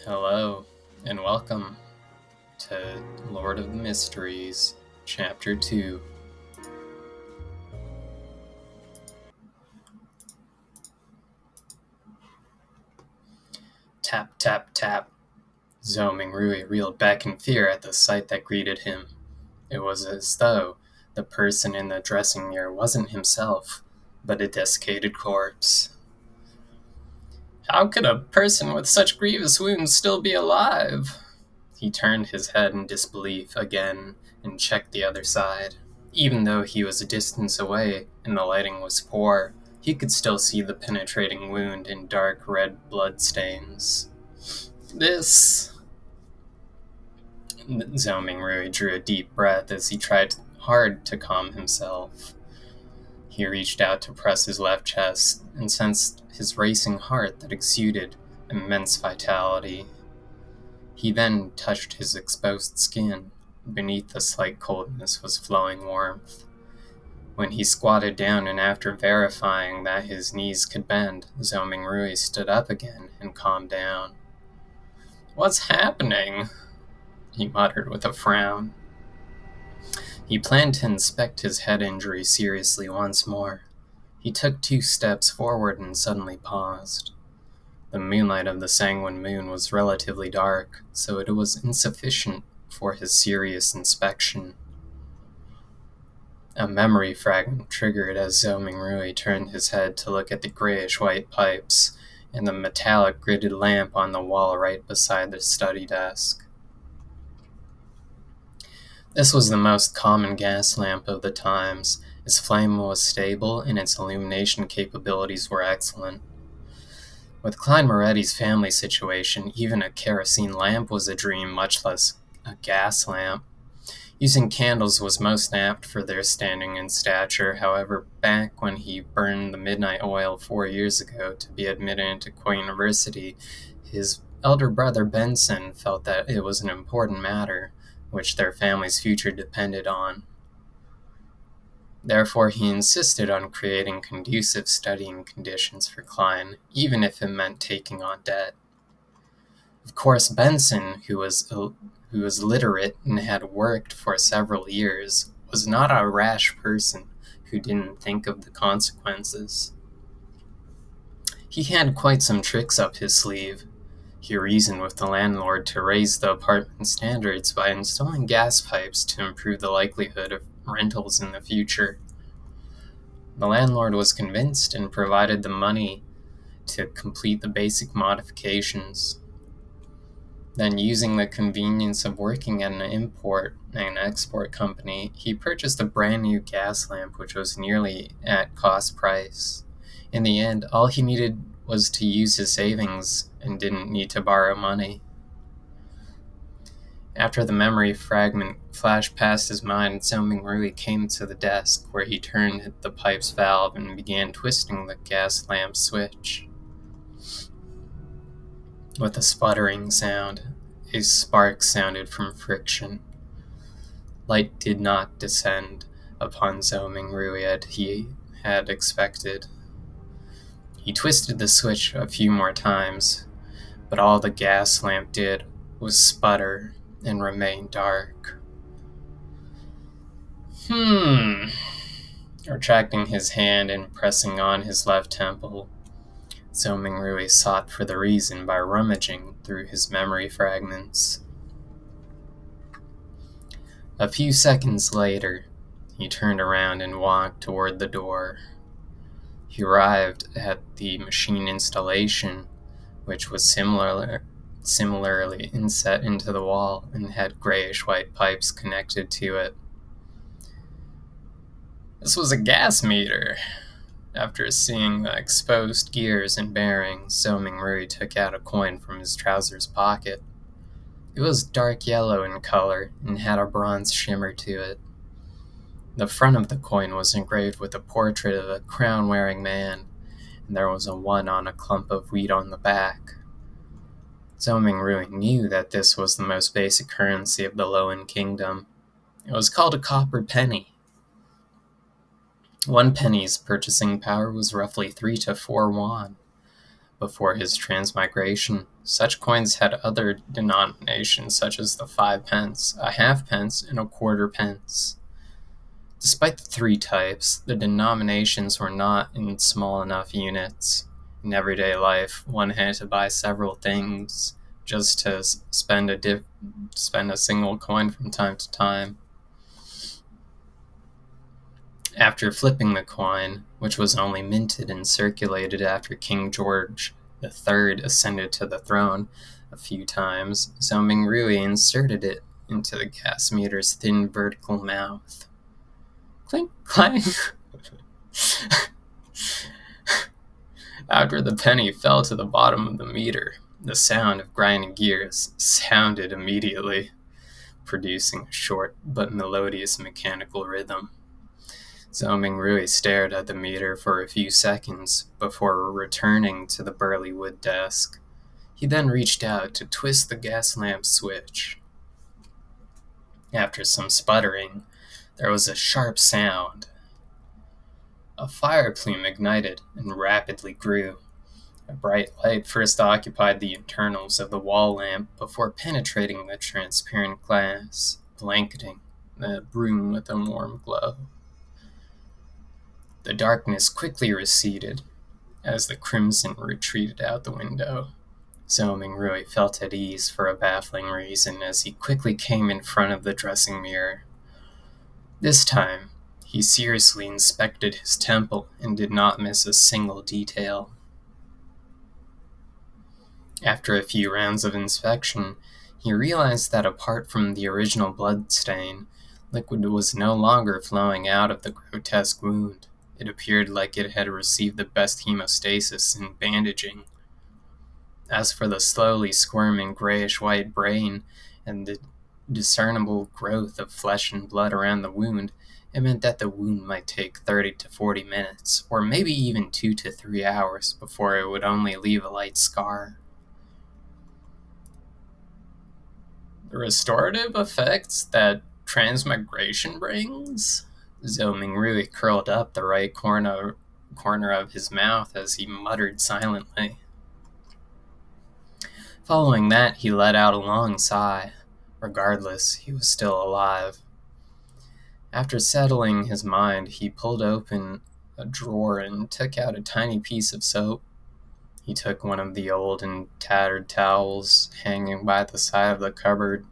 Hello, and welcome to Lord of the Mysteries, Chapter 2. Tap, tap, tap. Zhou Mingrui reeled back in fear at the sight that greeted him. It was as though the person in the dressing mirror wasn't himself, but a desiccated corpse. How could a person with such grievous wounds still be alive? He turned his head in disbelief again and checked the other side. Even though he was a distance away and the lighting was poor, he could still see the penetrating wound and dark red blood stains. Zhou Mingrui drew a deep breath as he tried hard to calm himself. He reached out to press his left chest and sensed his racing heart that exuded immense vitality. He then touched his exposed skin. Beneath the slight coldness was flowing warmth. When he squatted down and after verifying that his knees could bend, Zhou Mingrui stood up again and calmed down. "What's happening?" he muttered with a frown. He planned to inspect his head injury seriously once more. He took 2 steps forward and suddenly paused. The moonlight of the sanguine moon was relatively dark, so it was insufficient for his serious inspection. A memory fragment triggered as Zhou Mingrui turned his head to look at the grayish-white pipes and the metallic gridded lamp on the wall right beside the study desk. This was the most common gas lamp of the times. Its flame was stable and its illumination capabilities were excellent. With Klein Moretti's family situation, even a kerosene lamp was a dream, much less a gas lamp. Using candles was most apt for their standing and stature. However, back when he burned the midnight oil 4 years ago to be admitted into Queen University, his elder brother Benson felt that it was an important matter, which their family's future depended on. Therefore, he insisted on creating conducive studying conditions for Klein, even if it meant taking on debt. Of course, Benson, who was literate and had worked for several years, was not a rash person who didn't think of the consequences. He had quite some tricks up his sleeve. He reasoned with the landlord to raise the apartment standards by installing gas pipes to improve the likelihood of rentals in the future. The landlord was convinced and provided the money to complete the basic modifications. Then, using the convenience of working at an import and export company, he purchased a brand new gas lamp which was nearly at cost price. In the end, all he needed was to use his savings and didn't need to borrow money. After the memory fragment flashed past his mind, Zhou Mingrui came to the desk where he turned the pipe's valve and began twisting the gas lamp switch. With a sputtering sound, a spark sounded from friction. Light did not descend upon Zhou Mingrui as he had expected. He twisted the switch a few more times, but all the gas lamp did was sputter and remain dark. Retracting his hand and pressing on his left temple, Zhou Mingrui sought for the reason by rummaging through his memory fragments. A few seconds later, he turned around and walked toward the door. He arrived at the machine installation, which was similarly inset into the wall and had grayish-white pipes connected to it. This was a gas meter. After seeing the exposed gears and bearings, Zhou Mingrui took out a coin from his trousers pocket. It was dark yellow in color and had a bronze shimmer to it. The front of the coin was engraved with a portrait of a crown-wearing man, and there was a 1 on a clump of wheat on the back. Zhou Mingrui knew that this was the most basic currency of the Lowen Kingdom. It was called a copper penny. 1 penny's purchasing power was roughly 3 to 4 won. before his transmigration. Such coins had other denominations, such as the 5 pence, a halfpence, and a quarter pence. Despite the 3 types, the denominations were not in small enough units. In everyday life, one had to buy several things just to spend a single coin from time to time. After flipping the coin, which was only minted and circulated after King George III ascended to the throne a few times, Zhou Mingrui inserted it into the gas meter's thin vertical mouth. Clink, clank. After the penny fell to the bottom of the meter, the sound of grinding gears sounded immediately, producing a short but melodious mechanical rhythm. Zhou Mingrui stared at the meter for a few seconds before returning to the burly wood desk. He then reached out to twist the gas lamp switch. After some sputtering, there was a sharp sound. A fire plume ignited and rapidly grew. A bright light first occupied the internals of the wall lamp before penetrating the transparent glass, blanketing the room with a warm glow. The darkness quickly receded as the crimson retreated out the window. Zhou Mingrui felt at ease for a baffling reason as he quickly came in front of the dressing mirror. This time, he seriously inspected his temple and did not miss a single detail. After a few rounds of inspection, he realized that apart from the original blood stain, liquid was no longer flowing out of the grotesque wound. It appeared like it had received the best hemostasis and bandaging. As for the slowly squirming grayish-white brain and the discernible growth of flesh and blood around the wound, it meant that the wound might take 30 to 40 minutes, or maybe even 2 to 3 hours, before it would only leave a light scar. The restorative effects that transmigration brings? Zhou Mingrui curled up the right corner of his mouth as he muttered silently. Following that, he let out a long sigh. Regardless, he was still alive. After settling his mind, he pulled open a drawer and took out a tiny piece of soap. He took one of the old and tattered towels hanging by the side of the cupboard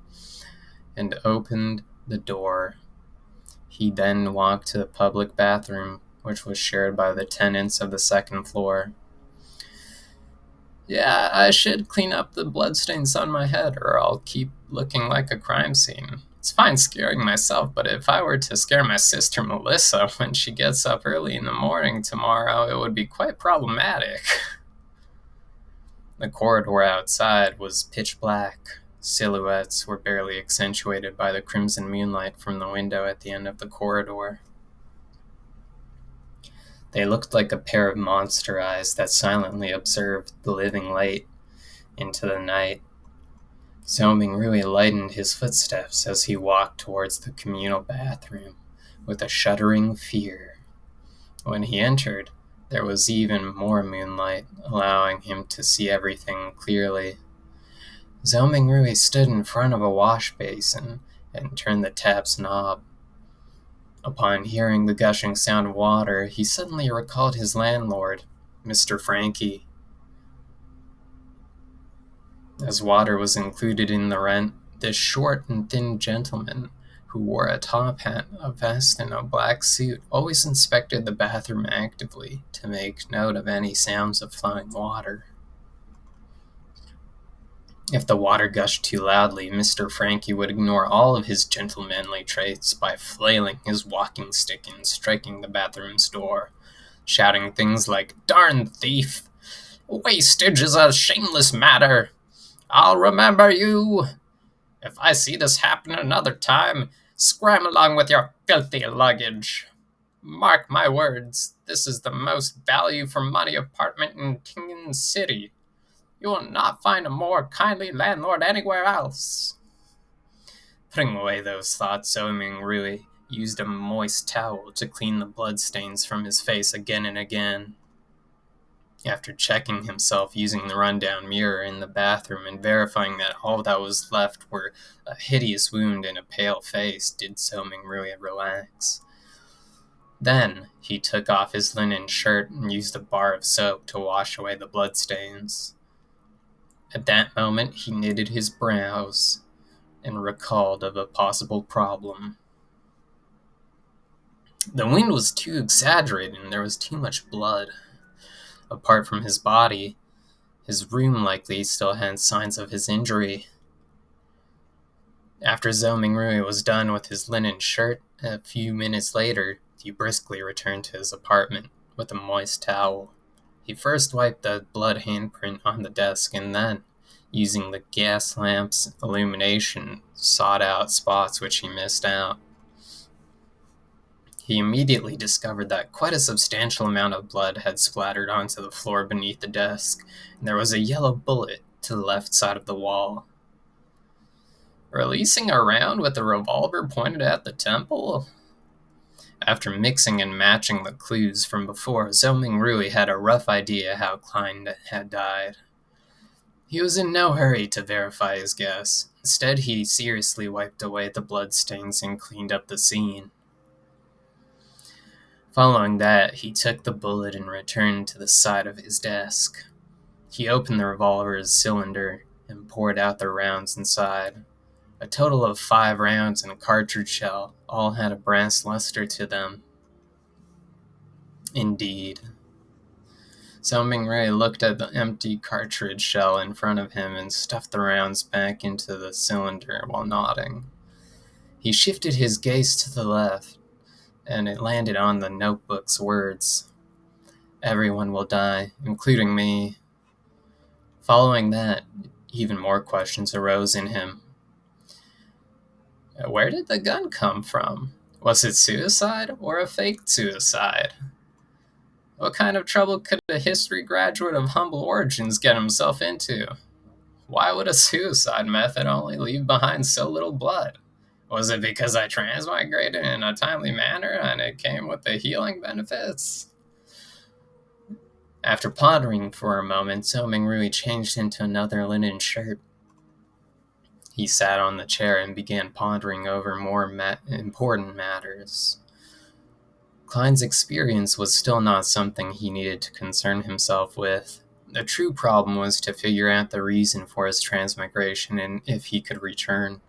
and opened the door. He then walked to the public bathroom, which was shared by the tenants of the second floor. Yeah, I should clean up the bloodstains on my head, or I'll keep looking like a crime scene. It's fine scaring myself, but if I were to scare my sister Melissa when she gets up early in the morning tomorrow, it would be quite problematic. The corridor outside was pitch black. Silhouettes were barely accentuated by the crimson moonlight from the window at the end of the corridor. They looked like a pair of monster eyes that silently observed the living light into the night. Zhou Mingrui lightened his footsteps as he walked towards the communal bathroom with a shuddering fear. When he entered, there was even more moonlight, allowing him to see everything clearly. Zhou Mingrui stood in front of a wash basin and turned the tap's knob. Upon hearing the gushing sound of water, he suddenly recalled his landlord, Mr. Frankie. As water was included in the rent, this short and thin gentleman, who wore a top hat, a vest, and a black suit, always inspected the bathroom actively to make note of any sounds of flowing water. If the water gushed too loudly, Mr. Frankie would ignore all of his gentlemanly traits by flailing his walking stick and striking the bathroom's door, shouting things like, "Darn thief! Wastage is a shameless matter! I'll remember you! If I see this happen another time, scram along with your filthy luggage! Mark my words, this is the most value-for-money apartment in Kingen City. You will not find a more kindly landlord anywhere else." Putting away those thoughts, Zhou Mingrui used a moist towel to clean the bloodstains from his face again and again. After checking himself using the rundown mirror in the bathroom and verifying that all that was left were a hideous wound and a pale face, did Soming Rui relax. Then he took off his linen shirt and used a bar of soap to wash away the bloodstains. At that moment, he knitted his brows and recalled of a possible problem. The wound was too exaggerated and there was too much blood. Apart from his body, his room likely still had signs of his injury. After Zhou Mingrui was done with his linen shirt, a few minutes later, he briskly returned to his apartment with a moist towel. He first wiped the blood handprint on the desk and then, using the gas lamp's illumination, sought out spots which he missed out. He immediately discovered that quite a substantial amount of blood had splattered onto the floor beneath the desk, and there was a yellow bullet to the left side of the wall. Releasing a round with a revolver pointed at the temple? After mixing and matching the clues from before, Zhou Mingrui had a rough idea how Klein had died. He was in no hurry to verify his guess. Instead, he seriously wiped away the bloodstains and cleaned up the scene. Following that, he took the bullet and returned to the side of his desk. He opened the revolver's cylinder and poured out the rounds inside. A total of 5 rounds in a cartridge shell, all had a brass luster to them. Indeed. Zhou Mingrui looked at the empty cartridge shell in front of him and stuffed the rounds back into the cylinder while nodding. He shifted his gaze to the left, and it landed on the notebook's words, "Everyone will die, including me." Following that, even more questions arose in him. Where did the gun come from? Was it suicide or a fake suicide? What kind of trouble could a history graduate of humble origins get himself into? Why would a suicide method only leave behind so little blood? Was it because I transmigrated in a timely manner and it came with the healing benefits? After pondering for a moment, Zhou Mingrui changed into another linen shirt. He sat on the chair and began pondering over more important matters. Klein's experience was still not something he needed to concern himself with. The true problem was to figure out the reason for his transmigration and if he could return.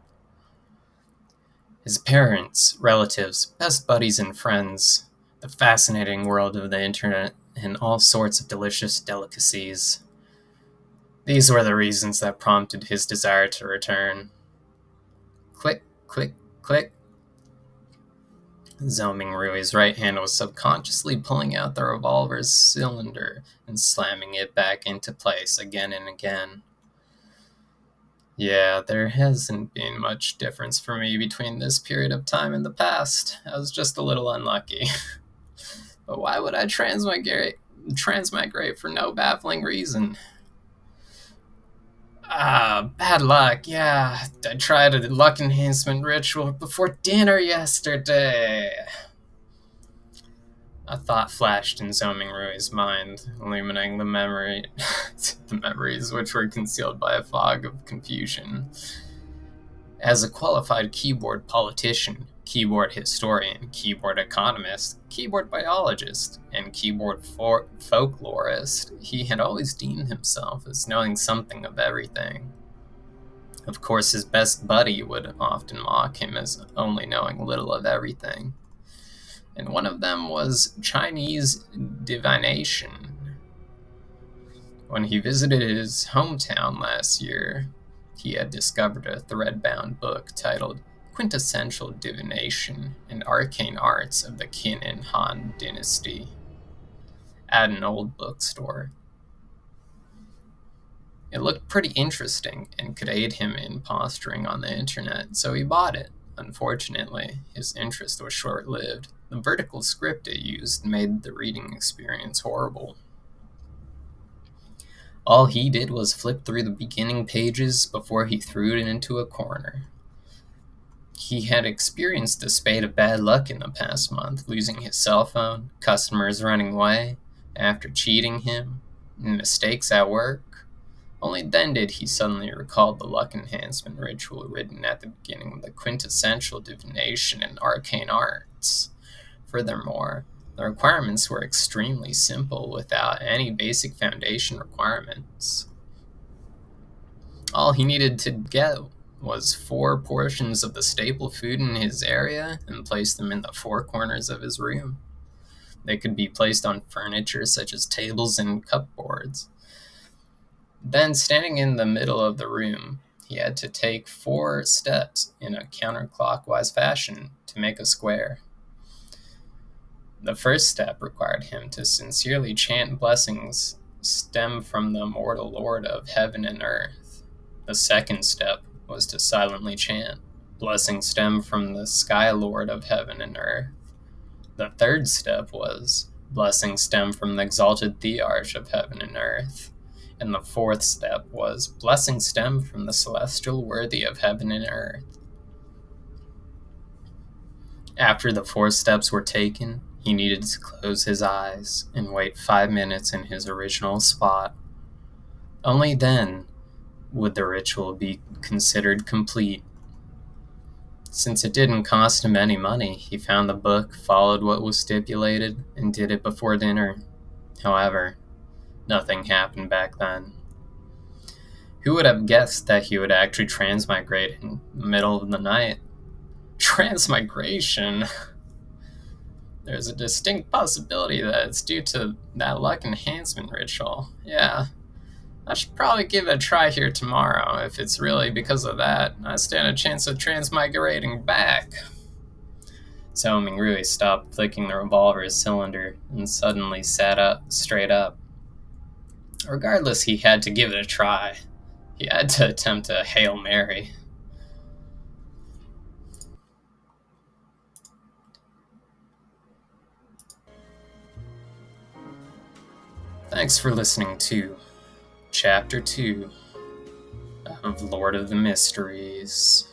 His parents, relatives, best buddies and friends, the fascinating world of the internet, and all sorts of delicious delicacies. These were the reasons that prompted his desire to return. Click, click, click. Zhou Mingrui's right hand was subconsciously pulling out the revolver's cylinder and slamming it back into place again and again. Yeah, there hasn't been much difference for me between this period of time and the past. I was just a little unlucky. But why would I transmigrate for no baffling reason? Bad luck, yeah. I tried a luck enhancement ritual before dinner yesterday. A thought flashed in Zhou Mingrui's mind, illuminating the memories which were concealed by a fog of confusion. As a qualified keyboard politician, keyboard historian, keyboard economist, keyboard biologist, and keyboard folklorist, he had always deemed himself as knowing something of everything. Of course, his best buddy would often mock him as only knowing little of everything. And one of them was Chinese divination. When he visited his hometown last year, he had discovered a thread-bound book titled Quintessential Divination and Arcane Arts of the Qin and Han Dynasty at an old bookstore. It looked pretty interesting and could aid him in posturing on the internet, so he bought it. Unfortunately, his interest was short-lived. The vertical script it used made the reading experience horrible. All he did was flip through the beginning pages before he threw it into a corner. He had experienced a spate of bad luck in the past month, losing his cell phone, customers running away after cheating him, and mistakes at work. Only then did he suddenly recall the luck enhancement ritual written at the beginning of the quintessential divination and arcane arts. Furthermore, the requirements were extremely simple without any basic foundation requirements. All he needed to get was 4 portions of the staple food in his area and place them in the 4 corners of his room. They could be placed on furniture such as tables and cupboards. Then, standing in the middle of the room, he had to take 4 steps in a counterclockwise fashion to make a square. The first step required him to sincerely chant blessings stem from the immortal Lord of heaven and earth. The second step was to silently chant blessings stem from the Sky Lord of heaven and earth. The third step was blessings stem from the exalted Thearch of heaven and earth. And the fourth step was blessings stem from the celestial worthy of heaven and earth. After the 4 steps were taken, he needed to close his eyes and wait 5 minutes in his original spot. Only then would the ritual be considered complete. Since it didn't cost him any money, he found the book, followed what was stipulated, and did it before dinner. However, nothing happened back then. Who would have guessed that he would actually transmigrate in the middle of the night? Transmigration? There's a distinct possibility that it's due to that luck enhancement ritual. Yeah, I should probably give it a try here tomorrow. If it's really because of that, I stand a chance of transmigrating back. So Mingrui stopped flicking the revolver's cylinder and suddenly sat up, straight up. Regardless, he had to give it a try. He had to attempt a Hail Mary. Thanks for listening to Chapter 2 of Lord of the Mysteries.